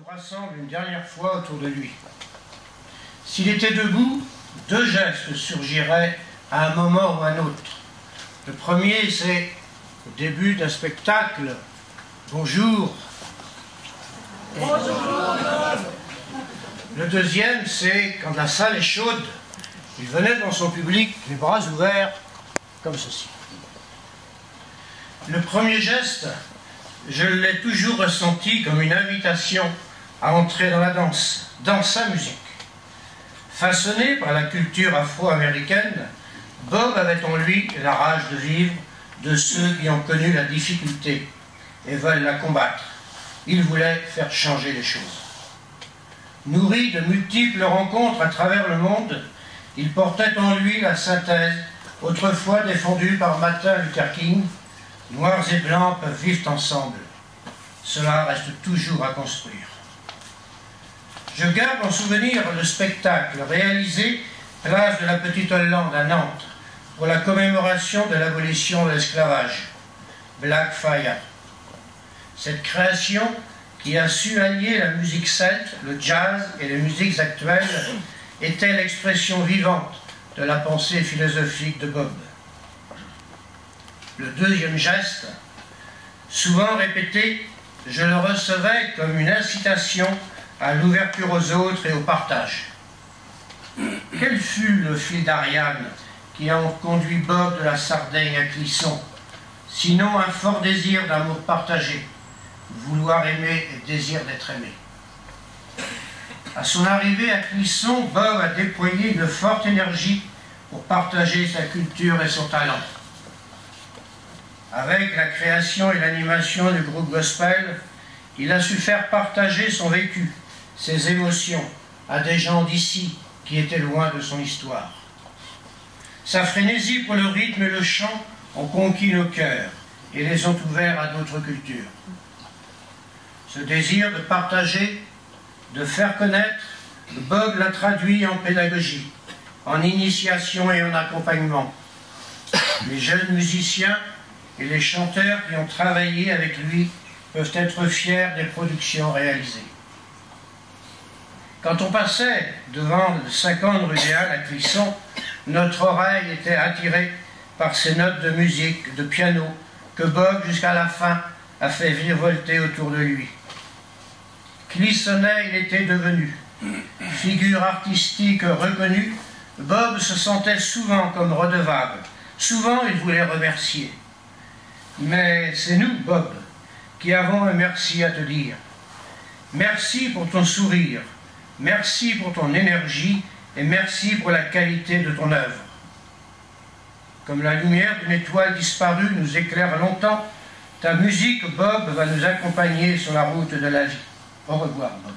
rassemble une dernière fois autour de lui. S'il était debout, deux gestes surgiraient à un moment ou à un autre. Le premier, c'est au début d'un spectacle. Bonjour. Bonjour. Le deuxième, c'est quand la salle est chaude, il venait devant son public, les bras ouverts, comme ceci. Le premier geste, je l'ai toujours ressenti comme une invitation à entrer dans la danse, dans sa musique. Façonné par la culture afro-américaine, Bob avait en lui la rage de vivre de ceux qui ont connu la difficulté et veulent la combattre. Il voulait faire changer les choses. Nourri de multiples rencontres à travers le monde, il portait en lui la synthèse, autrefois défendue par Martin Luther King. Noirs et blancs peuvent vivre ensemble. Cela reste toujours à construire. Je garde en souvenir le spectacle réalisé place de la Petite Hollande à Nantes pour la commémoration de l'abolition de l'esclavage, Black Fire. Cette création qui a su allier la musique celte, le jazz et les musiques actuelles était l'expression vivante de la pensée philosophique de Bob. Le deuxième geste, souvent répété, je le recevais comme une incitation à l'ouverture aux autres et au partage. Quel fut le fil d'Ariane qui a conduit Bob de la Sardaigne à Clisson, sinon un fort désir d'amour partagé, vouloir aimer et désir d'être aimé. À son arrivée à Clisson, Bob a déployé une forte énergie pour partager sa culture et son talent. Avec la création et l'animation du groupe gospel, il a su faire partager son vécu, ses émotions, à des gens d'ici qui étaient loin de son histoire. Sa frénésie pour le rythme et le chant ont conquis nos cœurs et les ont ouverts à d'autres cultures. Ce désir de partager, de faire connaître, Bob l'a traduit en pédagogie, en initiation et en accompagnement. Les jeunes musiciens et les chanteurs qui ont travaillé avec lui peuvent être fiers des productions réalisées. Quand on passait devant le 50 rue des Halles à Clisson, notre oreille était attirée par ces notes de musique, de piano, que Bob, jusqu'à la fin, a fait virevolter autour de lui. Clissonnais il était devenu. Figure artistique reconnue, Bob se sentait souvent comme redevable. Souvent, il voulait remercier. Mais c'est nous, Bob, qui avons un merci à te dire. Merci pour ton sourire, merci pour ton énergie et merci pour la qualité de ton œuvre. Comme la lumière d'une étoile disparue nous éclaire longtemps, ta musique, Bob, va nous accompagner sur la route de la vie. Au revoir, Bob.